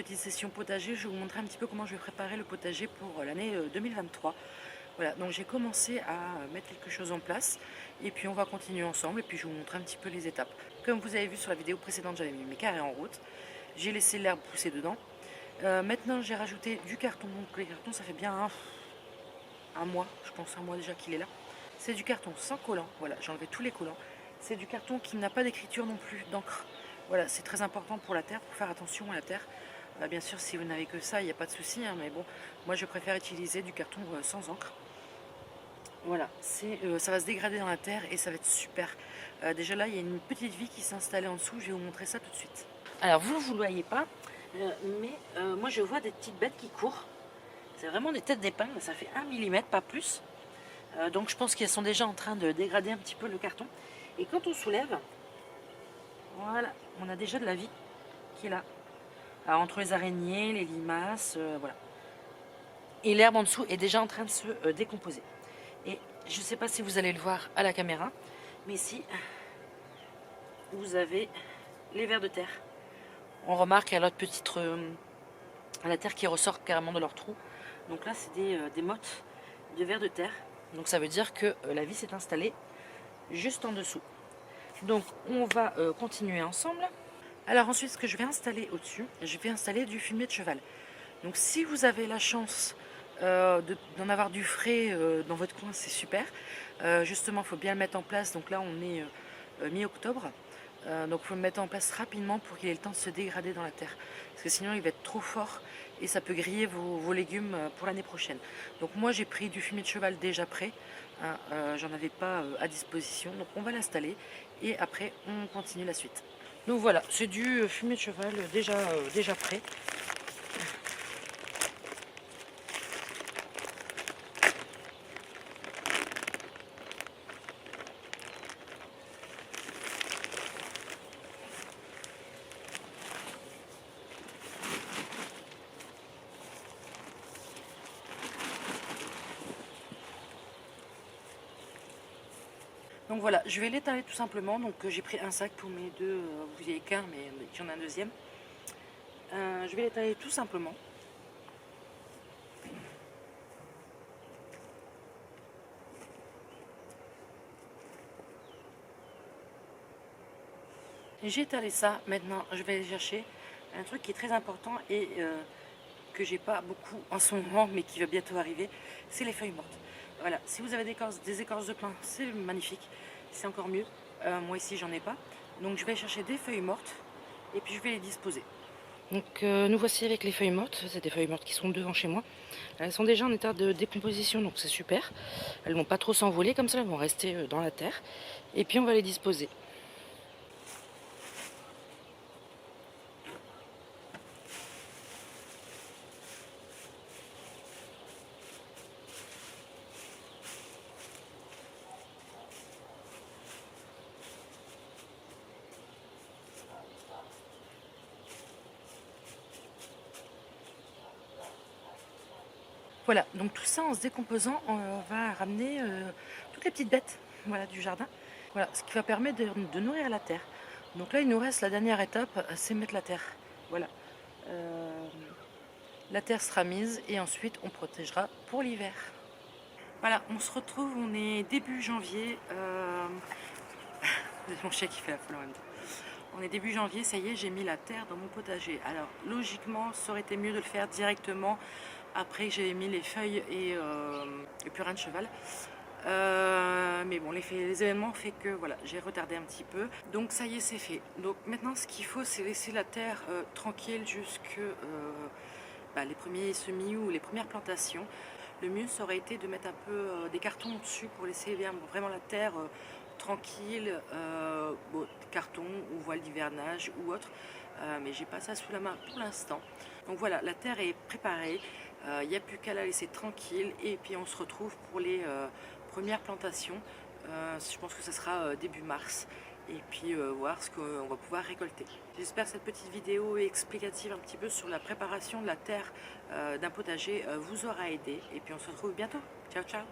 petite session potager. Je vais vous montrer un petit peu comment je vais préparer le potager pour l'année 2023. Voilà, donc j'ai commencé à mettre quelque chose en place et puis on va continuer ensemble et puis je vais vous montrer un petit peu les étapes. Comme vous avez vu sur la vidéo précédente, j'avais mis mes carrés en route. J'ai laissé l'herbe pousser dedans. Maintenant j'ai rajouté du carton, donc les cartons ça fait bien un mois, je pense un mois déjà qu'il est là. C'est du carton sans collant, voilà, j'ai enlevé tous les collants. C'est du carton qui n'a pas d'écriture non plus, d'encre. Voilà, c'est très important pour la terre, pour faire attention à la terre. Bien sûr, si vous n'avez que ça, il n'y a pas de souci, hein, mais bon, moi je préfère utiliser du carton sans encre. Voilà, ça va se dégrader dans la terre et ça va être super. Déjà là, il y a une petite vie qui s'est installée en dessous, je vais vous montrer ça tout de suite. Alors vous ne le voyez pas, mais moi je vois des petites bêtes qui courent. C'est vraiment des têtes d'épingle, ça fait 1 mm, pas plus. Donc je pense qu'elles sont déjà en train de dégrader un petit peu le carton. Et quand on soulève, voilà, on a déjà de la vie qui est là. Alors, entre les araignées, les limaces, voilà. Et l'herbe en dessous est déjà en train de se décomposer. Et je ne sais pas si vous allez le voir à la caméra, mais ici, vous avez les vers de terre. On remarque à l'autre petite à la terre qui ressort carrément de leur trou. Donc là, c'est des mottes de vers de terre. Donc ça veut dire que la vie s'est installée juste en dessous. Donc on va continuer ensemble. Alors ensuite, ce que je vais installer au-dessus, je vais installer du fumier de cheval. Donc si vous avez la chance d'en avoir du frais dans votre coin, c'est super. Justement, il faut bien le mettre en place. Donc là, on est mi-octobre. Donc il faut le mettre en place rapidement pour qu'il ait le temps de se dégrader dans la terre. Parce que sinon, il va être trop fort et ça peut griller vos légumes pour l'année prochaine. Donc moi, j'ai pris du fumier de cheval déjà prêt. Hein, j'en avais pas à disposition. Donc on va l'installer et après, on continue la suite. Donc voilà, c'est du fumier de cheval déjà prêt. Donc voilà, je vais l'étaler tout simplement. Donc j'ai pris un sac pour mes deux, vous voyez qu'un, mais j'en ai un deuxième. Je vais l'étaler tout simplement. J'ai étalé ça, maintenant je vais aller chercher un truc qui est très important et que j'ai pas beaucoup en ce moment mais qui va bientôt arriver, c'est les feuilles mortes. Voilà, si vous avez des écorces de pin, c'est magnifique, c'est encore mieux. Moi ici j'en ai pas, donc je vais chercher des feuilles mortes et puis je vais les disposer. Donc nous voici avec les feuilles mortes, c'est des feuilles mortes qui sont devant chez moi. Elles sont déjà en état de décomposition, donc c'est super. Elles vont pas trop s'envoler comme ça, elles vont rester dans la terre. Et puis on va les disposer. Voilà, donc tout ça en se décomposant, on va ramener toutes les petites bêtes, voilà, du jardin. Voilà, ce qui va permettre de nourrir la terre. Donc là, il nous reste la dernière étape, c'est mettre la terre. Voilà. La terre sera mise et ensuite on protégera pour l'hiver. Voilà, on se retrouve, on est début janvier. Mon chien qui fait la folle en même temps. On est début janvier, ça y est, j'ai mis la terre dans mon potager. Alors logiquement, ça aurait été mieux de le faire directement après que j'avais mis les feuilles et le purin de cheval. Mais bon, les événements ont fait que voilà, j'ai retardé un petit peu. Donc ça y est, c'est fait. Donc maintenant, ce qu'il faut, c'est laisser la terre tranquille jusque les premiers semis ou les premières plantations. Le mieux, ça aurait été de mettre un peu des cartons au-dessus pour laisser vraiment la terre tranquille, carton ou voile d'hivernage ou autre. Mais j'ai pas ça sous la main pour l'instant. Donc voilà, la terre est préparée. Il n'y a plus qu'à la laisser tranquille et puis on se retrouve pour les premières plantations. Je pense que ce sera début mars et puis voir ce qu'on va pouvoir récolter. J'espère que cette petite vidéo explicative un petit peu sur la préparation de la terre d'un potager vous aura aidé et puis on se retrouve bientôt. Ciao ciao.